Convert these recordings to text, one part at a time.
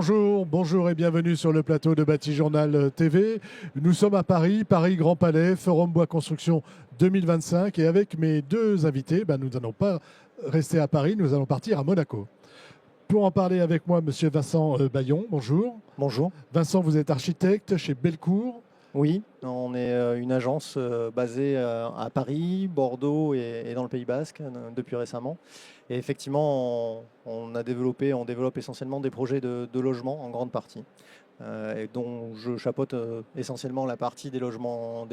Bonjour, bonjour et bienvenue sur le plateau de Bâti-Journal TV. Nous sommes à Paris, Paris Grand Palais, Forum Bois Construction 2025. Et avec mes deux invités, nous n'allons pas rester à Paris, nous allons partir à Monaco. Pour en parler avec moi, monsieur Vincent Bayon, bonjour. Bonjour. Vincent, vous êtes architecte chez Bellecour. Oui, on est une agence basée à Paris, Bordeaux et dans le Pays Basque depuis récemment. Et effectivement, on développe essentiellement des projets de logement en grande partie, et dont je chapeaute essentiellement la partie des logements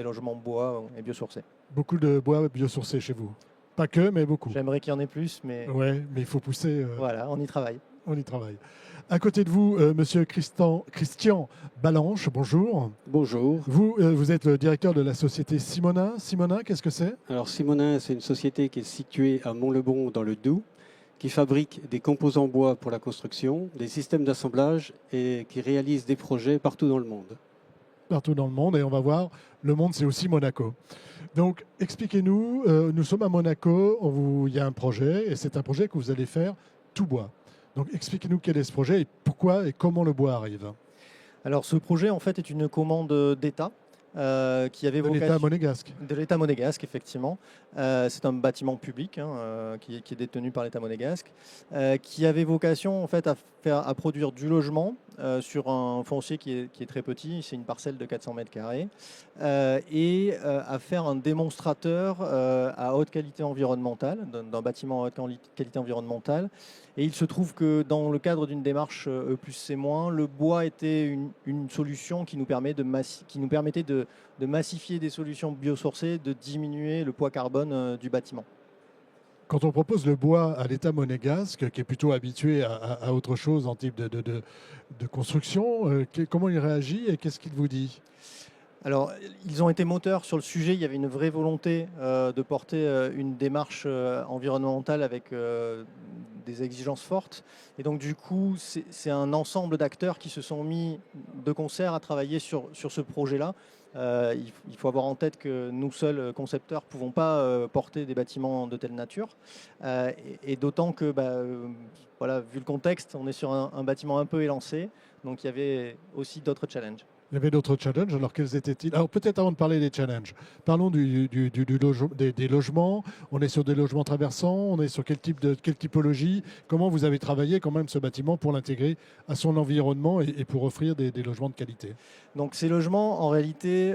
bois et biosourcés. Beaucoup de bois biosourcés chez vous. Pas que, mais beaucoup. J'aimerais qu'il y en ait plus, mais ouais, mais il faut pousser. Voilà, on y travaille. On y travaille. À côté de vous, monsieur Christian Balanche, bonjour. Bonjour. Vous êtes le directeur de la société Simonin. Simonin, qu'est-ce que c'est? Alors Simonin, c'est une société qui est située à Mont-le-Bon dans le Doubs, qui fabrique des composants bois pour la construction, des systèmes d'assemblage et qui réalise des projets partout dans le monde. Partout dans le monde, et on va voir, le monde c'est aussi Monaco. Donc expliquez-nous, nous sommes à Monaco, il y a un projet, et c'est un projet que vous allez faire tout bois. Donc expliquez-nous quel est ce projet et pourquoi et comment le bois arrive. Alors ce projet en fait est une commande d'État qui avait vocation... l'État monégasque. De l'État monégasque, effectivement. C'est un bâtiment public qui est détenu par l'État monégasque, qui avait vocation en fait à produire du logement sur un foncier qui est très petit, c'est une parcelle de 400 mètres carrés, et à faire un démonstrateur à haute qualité environnementale, d'un bâtiment à haute qualité environnementale. Et il se trouve que dans le cadre d'une démarche E+C-, le bois était une solution qui nous permettait de massifier des solutions biosourcées, de diminuer le poids carbone du bâtiment. Quand on propose le bois à l'État monégasque, qui est plutôt habitué à autre chose en type de construction, comment il réagit et qu'est-ce qu'il vous dit? Alors, ils ont été moteurs sur le sujet. Il y avait une vraie volonté de porter une démarche environnementale avec des exigences fortes. Et donc, du coup, c'est un ensemble d'acteurs qui se sont mis de concert à travailler sur ce projet-là. Il faut avoir en tête que nous seuls, concepteurs, ne pouvons pas porter des bâtiments de telle nature. Et d'autant que, voilà, vu le contexte, on est sur un bâtiment un peu élancé. Donc, il y avait aussi d'autres challenges. Il y avait d'autres challenges, alors quels étaient-ils? Alors peut-être avant de parler des challenges, parlons des logements. On est sur des logements traversants, on est sur quelle typologie? Comment vous avez travaillé quand même ce bâtiment pour l'intégrer à son environnement et pour offrir des logements de qualité? Donc ces logements, en réalité,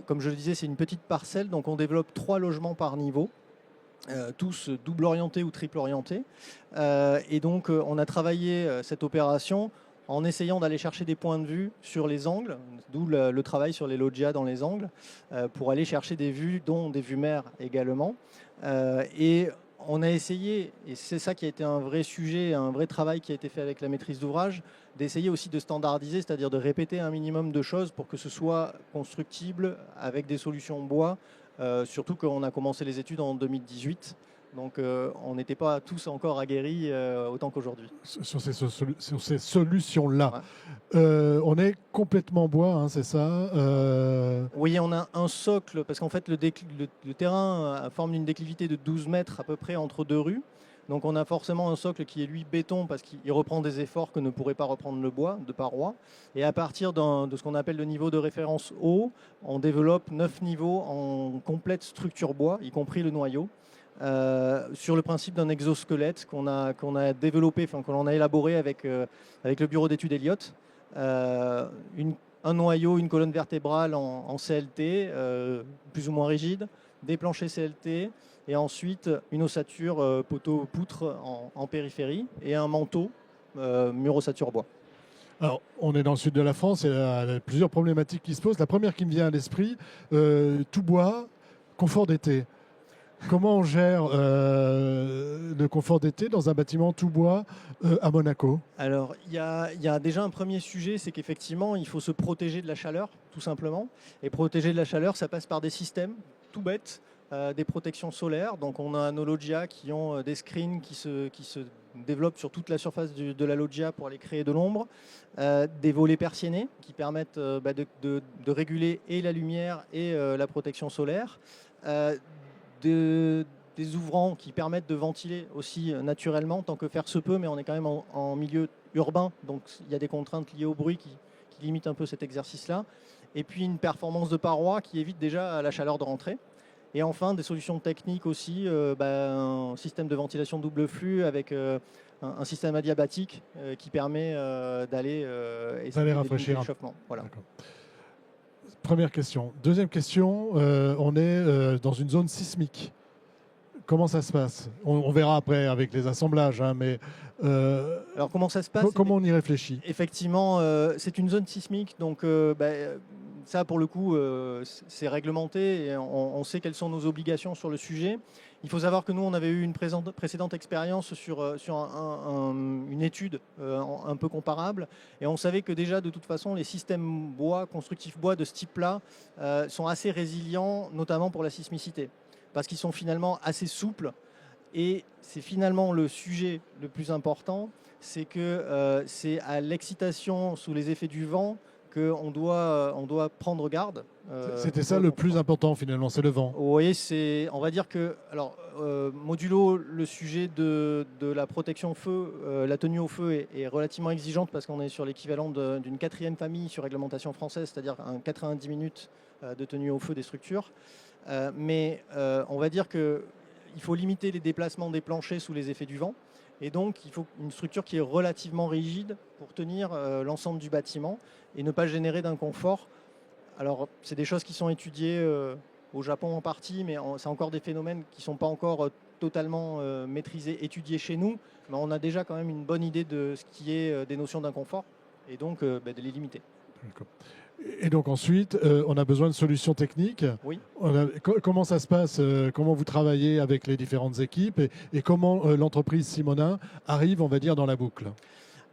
comme je le disais, c'est une petite parcelle, donc on développe 3 logements par niveau. Tous double orientés ou triple orientés. Et donc on a travaillé cette opération en essayant d'aller chercher des points de vue sur les angles, d'où le travail sur les loggias dans les angles, pour aller chercher des vues, dont des vues mer également. Et on a essayé, et c'est ça qui a été un vrai sujet, un vrai travail qui a été fait avec la maîtrise d'ouvrage, d'essayer aussi de standardiser, c'est-à-dire de répéter un minimum de choses pour que ce soit constructible avec des solutions bois, surtout qu'on a commencé les études en 2018. Donc on n'était pas tous encore aguerris autant qu'aujourd'hui. Sur ces solutions-là. Ouais. On est complètement bois, hein, c'est ça? Oui, on a un socle, parce qu'en fait le terrain forme une déclivité de 12 mètres à peu près entre 2 rues. Donc on a forcément un socle qui est lui béton parce qu'il reprend des efforts que ne pourrait pas reprendre le bois de parois. Et à partir de ce qu'on appelle le niveau de référence haut, on développe 9 niveaux en complète structure bois, y compris le noyau. Sur le principe d'un exosquelette qu'on a développé, enfin qu'on a élaboré avec le bureau d'études Elliott. Un noyau, une colonne vertébrale en CLT, plus ou moins rigide, des planchers CLT, et ensuite une ossature poteau-poutre en périphérie, et un manteau mur ossature bois. Alors, on est dans le sud de la France, et il y a plusieurs problématiques qui se posent. La première qui me vient à l'esprit, tout bois, confort d'été. Comment on gère le confort d'été dans un bâtiment tout bois à Monaco? Alors, il y a déjà un premier sujet, c'est qu'effectivement, il faut se protéger de la chaleur, tout simplement. Et protéger de la chaleur, ça passe par des systèmes tout bêtes, des protections solaires. Donc, on a nos loggias qui ont des screens qui se développent sur toute la surface de la loggia pour aller créer de l'ombre. Des volets persiennés qui permettent de réguler et la lumière et la protection solaire. Des ouvrants qui permettent de ventiler aussi naturellement, tant que faire se peut, mais on est quand même en milieu urbain, donc il y a des contraintes liées au bruit qui limitent un peu cet exercice-là. Et puis une performance de paroi qui évite déjà la chaleur de rentrée. Et enfin, des solutions techniques aussi, un système de ventilation double flux avec un système adiabatique qui permet d'aller rafraîchir l'échauffement. Voilà. Première question. Deuxième question, on est dans une zone sismique. Comment ça se passe? On verra après avec les assemblages, hein, mais alors comment ça se passe? Comment on y réfléchit? Effectivement, c'est une zone sismique, donc ça pour le coup c'est réglementé et on sait quelles sont nos obligations sur le sujet. Il faut savoir que nous on avait eu une précédente expérience sur une étude un peu comparable et on savait que déjà de toute façon les systèmes bois, constructifs bois de ce type-là sont assez résilients, notamment pour la sismicité, parce qu'ils sont finalement assez souples. Et c'est finalement le sujet le plus important, c'est que c'est à l'excitation sous les effets du vent qu'on doit prendre garde. C'était ça le plus important finalement, c'est le vent. Oui, on va dire que, alors, modulo, le sujet de la protection feu, la tenue au feu est relativement exigeante parce qu'on est sur l'équivalent d'une 4e famille sur réglementation française, c'est-à-dire 90 minutes de tenue au feu des structures. Mais on va dire que il faut limiter les déplacements des planchers sous les effets du vent. Et donc, il faut une structure qui est relativement rigide pour tenir l'ensemble du bâtiment et ne pas générer d'inconfort. Alors, c'est des choses qui sont étudiées au Japon en partie, mais c'est encore des phénomènes qui ne sont pas encore totalement maîtrisés, étudiés chez nous. Mais on a déjà quand même une bonne idée de ce qui est des notions d'inconfort et donc de les limiter. Et donc ensuite, on a besoin de solutions techniques. Oui. Comment ça se passe? Comment vous travaillez avec les différentes équipes et comment l'entreprise Simonin arrive, on va dire, dans la boucle?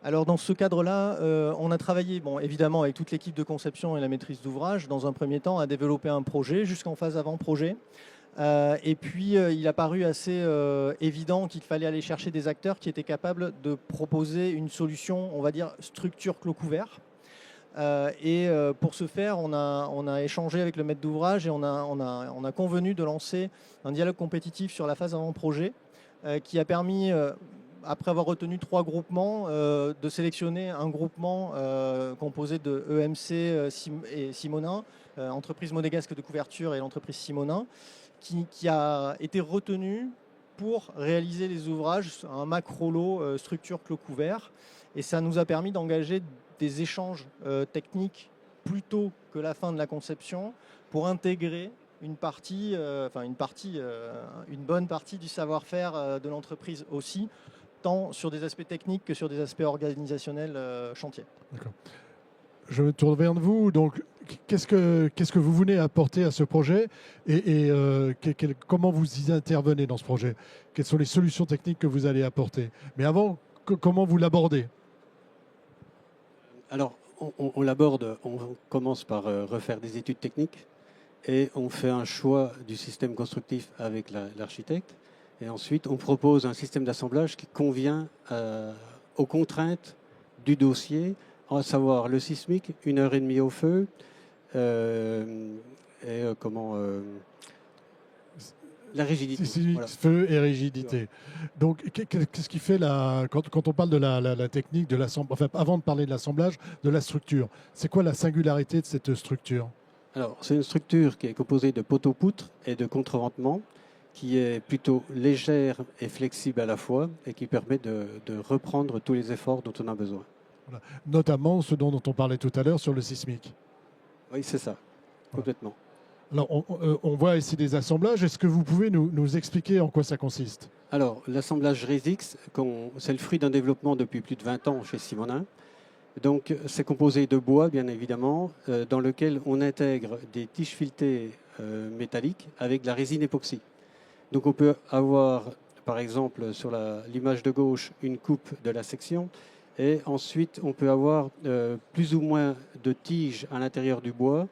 Alors dans ce cadre-là, on a travaillé évidemment avec toute l'équipe de conception et la maîtrise d'ouvrage, dans un premier temps, à développer un projet jusqu'en phase avant-projet. Et puis il a paru assez évident qu'il fallait aller chercher des acteurs qui étaient capables de proposer une solution, on va dire, structure clos couvert. Pour ce faire, on a échangé avec le maître d'ouvrage et on a convenu de lancer un dialogue compétitif sur la phase avant-projet qui a permis, après avoir retenu 3 groupements, de sélectionner un groupement composé de EMC et Simonin, entreprise monégasque de couverture et l'entreprise Simonin, qui a été retenu pour réaliser les ouvrages, un macro-lot structure clos couvert. Et ça nous a permis d'engager des échanges techniques plus tôt que la fin de la conception pour intégrer une bonne partie du savoir-faire de l'entreprise aussi, tant sur des aspects techniques que sur des aspects organisationnels chantier. D'accord. Je me tourne vers vous. Donc, qu'est-ce que vous venez apporter à ce projet et comment vous y intervenez dans ce projet? Quelles sont les solutions techniques que vous allez apporter? Mais avant, comment vous l'abordez? Alors, on l'aborde, on commence par refaire des études techniques et on fait un choix du système constructif avec l'architecte. Et ensuite, on propose un système d'assemblage qui convient aux contraintes du dossier, à savoir le sismique, 1h30 au feu, la rigidité. Voilà. Feu et rigidité. Donc, qu'est-ce qui fait quand on parle de la technique, de l'assemblage, enfin, avant de parler de l'assemblage, de la structure, c'est quoi la singularité de cette structure? Alors, c'est une structure qui est composée de poteaux-poutres et de contreventements, qui est plutôt légère et flexible à la fois et qui permet de reprendre tous les efforts dont on a besoin. Voilà. Notamment ce dont on parlait tout à l'heure sur le sismique. Oui, c'est ça, complètement. Alors, on voit ici des assemblages. Est-ce que vous pouvez nous expliquer en quoi ça consiste? Alors, l'assemblage Resix, c'est le fruit d'un développement depuis plus de 20 ans chez Simonin. Donc, c'est composé de bois, bien évidemment, dans lequel on intègre des tiges filetées métalliques avec de la résine époxy. Donc, on peut avoir, par exemple, sur l'image de gauche, une coupe de la section. Et ensuite, on peut avoir plus ou moins de tiges à l'intérieur du bois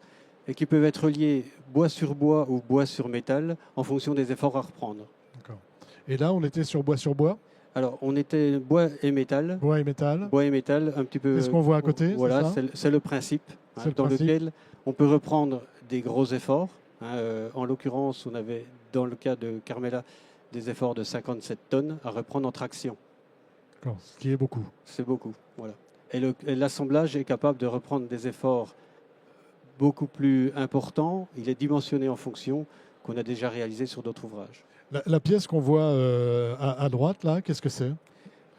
et qui peuvent être liées bois sur bois ou bois sur métal en fonction des efforts à reprendre. D'accord. Et là, on était sur bois sur bois? Alors, on était bois et métal. Bois et métal. Bois et métal, un petit peu. Qu'est-ce qu'on voit à côté? Voilà, c'est le principe lequel on peut reprendre des gros efforts. En l'occurrence, on avait, dans le cas de Carmela, des efforts de 57 tonnes à reprendre en traction. D'accord, ce qui est beaucoup. C'est beaucoup. Voilà. Et l'assemblage est capable de reprendre des efforts beaucoup plus importants. Il est dimensionné en fonction qu'on a déjà réalisé sur d'autres ouvrages. La pièce qu'on voit à droite, là, qu'est-ce que c'est?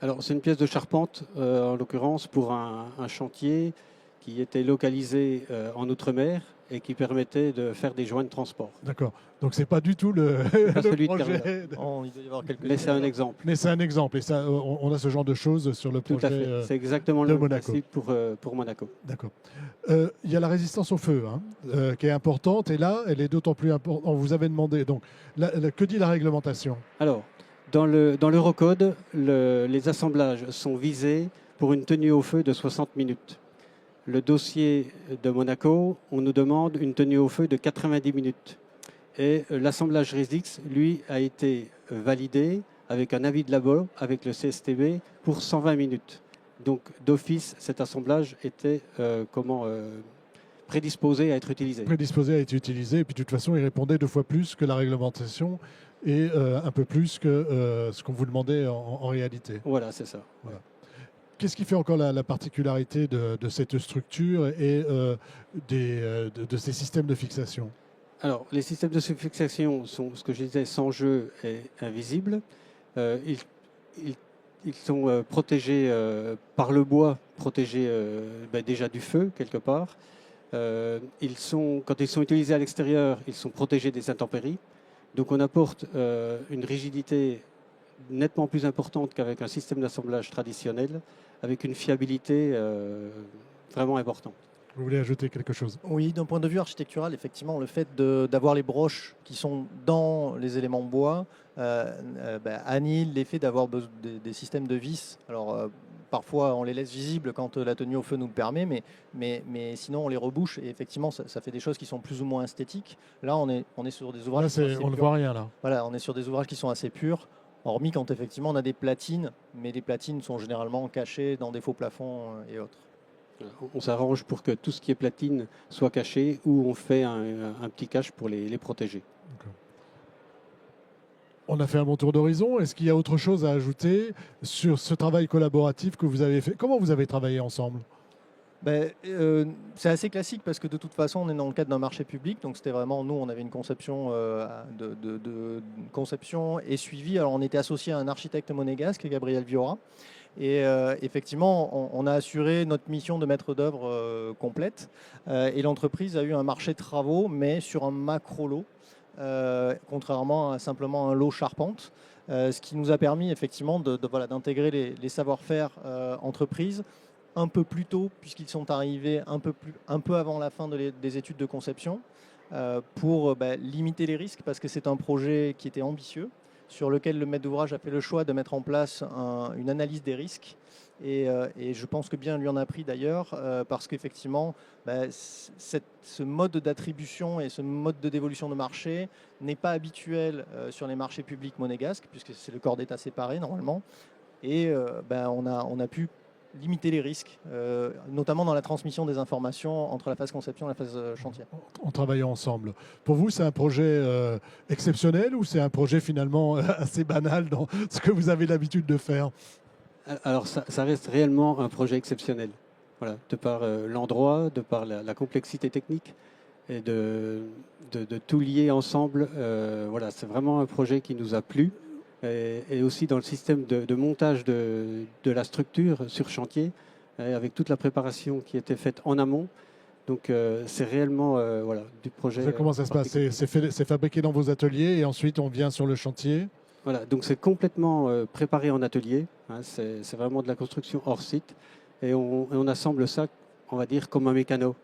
Alors, c'est une pièce de charpente, en l'occurrence, pour un chantier qui était localisé en Outre-mer et qui permettait de faire des joints de transport. D'accord. Donc, c'est pas du tout le, Pas le celui de projet. Oh, il doit y avoir quelques Mais c'est un exemple. Mais c'est un exemple. Et ça, on a ce genre de choses sur le Tout projet à fait. C'est exactement de le même Monaco. principe pour Monaco. D'accord. Il y a la résistance au feu hein, qui est importante. Et là, elle est d'autant plus importante. On vous avait demandé. Donc, que dit la réglementation? Alors, dans l'Eurocode, les assemblages sont visés pour une tenue au feu de 60 minutes. Le dossier de Monaco, on nous demande une tenue au feu de 90 minutes. Et l'assemblage RESIX, lui, a été validé avec un avis de labo avec le CSTB pour 120 minutes. Donc, d'office, cet assemblage était prédisposé à être utilisé. Prédisposé à être utilisé. Et puis, de toute façon, il répondait 2 fois plus que la réglementation et un peu plus que ce qu'on vous demandait en réalité. Voilà, c'est ça. Voilà. Qu'est-ce qui fait encore la particularité de cette structure et de ces systèmes de fixation? Alors, les systèmes de fixation sont, ce que je disais, sans jeu et invisibles. Ils sont protégés par le bois, protégés déjà du feu, quelque part. Quand ils sont utilisés à l'extérieur, ils sont protégés des intempéries. Donc, on apporte une rigidité nettement plus importante qu'avec un système d'assemblage traditionnel, avec une fiabilité vraiment importante. Vous voulez ajouter quelque chose? Oui, d'un point de vue architectural, effectivement, le fait d'avoir les broches qui sont dans les éléments bois annihile l'effet d'avoir des systèmes de vis. Alors, parfois, on les laisse visibles quand la tenue au feu nous le permet, mais sinon, on les rebouche et effectivement, ça fait des choses qui sont plus ou moins esthétiques. Là, on est sur des ouvrages. Là, on ne voit rien là. Voilà, on est sur des ouvrages qui sont assez purs. Hormis quand effectivement on a des platines, mais les platines sont généralement cachées dans des faux plafonds et autres. On s'arrange pour que tout ce qui est platine soit caché ou on fait un petit cache pour les protéger. On a fait un bon tour d'horizon. Est-ce qu'il y a autre chose à ajouter sur ce travail collaboratif que vous avez fait? Comment vous avez travaillé ensemble? C'est assez classique parce que de toute façon on est dans le cadre d'un marché public, donc c'était vraiment nous, on avait une conception de conception et suivi. Alors on était associé à un architecte monégasque, Gabriel Viora, et effectivement on a assuré notre mission de maître d'œuvre complète, et l'entreprise a eu un marché de travaux mais sur un macro lot, contrairement à simplement un lot charpente, ce qui nous a permis effectivement d'intégrer les savoir-faire entreprises un peu plus tôt, puisqu'ils sont arrivés un peu avant la fin des études de conception, pour limiter les risques, parce que c'est un projet qui était ambitieux, sur lequel le maître d'ouvrage a fait le choix de mettre en place une analyse des risques. Et je pense que bien lui en a pris d'ailleurs, parce qu'effectivement, ce mode d'attribution et ce mode de dévolution de marché n'est pas habituel sur les marchés publics monégasques, puisque c'est le corps d'État séparé normalement. Et on a pu limiter les risques, notamment dans la transmission des informations entre la phase conception et la phase chantier. En travaillant ensemble. Pour vous, c'est un projet exceptionnel ou c'est un projet finalement assez banal dans ce que vous avez l'habitude de faire? Alors, ça reste réellement un projet exceptionnel. Voilà, de par l'endroit, de par la complexité technique et de tout lier ensemble. Voilà, c'est vraiment un projet qui nous a plu. Et aussi dans le système de montage de la structure sur chantier, avec toute la préparation qui était faite en amont. Donc c'est réellement du projet. Comment ça se passe? C'est fabriqué dans vos ateliers et ensuite on vient sur le chantier? Voilà, donc c'est complètement préparé en atelier. Hein, c'est vraiment de la construction hors site. Et on assemble ça, on va dire, comme un mécano.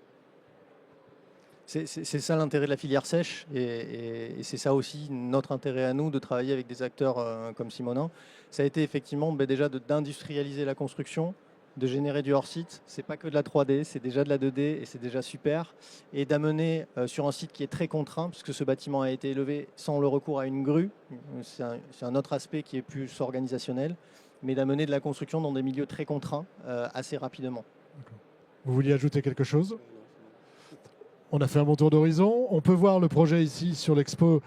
C'est ça l'intérêt de la filière sèche et c'est ça aussi notre intérêt à nous de travailler avec des acteurs comme Simonin. Ça a été effectivement déjà d'industrialiser la construction, de générer du hors-site. C'est pas que de la 3D, c'est déjà de la 2D et c'est déjà super. Et d'amener sur un site qui est très contraint, puisque ce bâtiment a été élevé sans le recours à une grue. C'est un autre aspect qui est plus organisationnel, mais d'amener de la construction dans des milieux très contraints assez rapidement. Vous vouliez ajouter quelque chose? On a fait un bon tour d'horizon. On peut voir le projet ici sur l'expo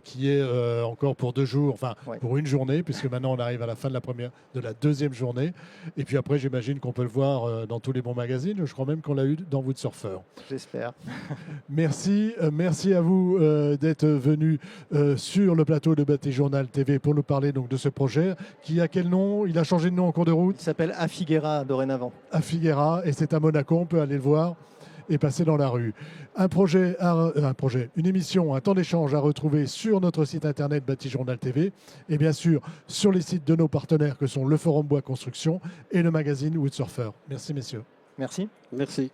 qui est encore pour 2 jours, enfin Ouais. pour une journée, puisque maintenant on arrive à la fin de la deuxième journée. Et puis après, j'imagine qu'on peut le voir dans tous les bons magazines. Je crois même qu'on l'a eu dans Woodsurfer. J'espère. Merci, merci à vous d'être venu sur le plateau de Bâti-Journal TV pour nous parler donc de ce projet qui a quel nom? Il a changé de nom en cours de route. Il s'appelle A Figuera dorénavant. À Figuera, et c'est à Monaco, on peut aller le voir et passer dans la rue. Un projet, une émission, un temps d'échange à retrouver sur notre site internet Bâti-Journal TV et bien sûr sur les sites de nos partenaires que sont le Forum Bois Construction et le magazine Woodsurfer. Merci messieurs. Merci. Merci.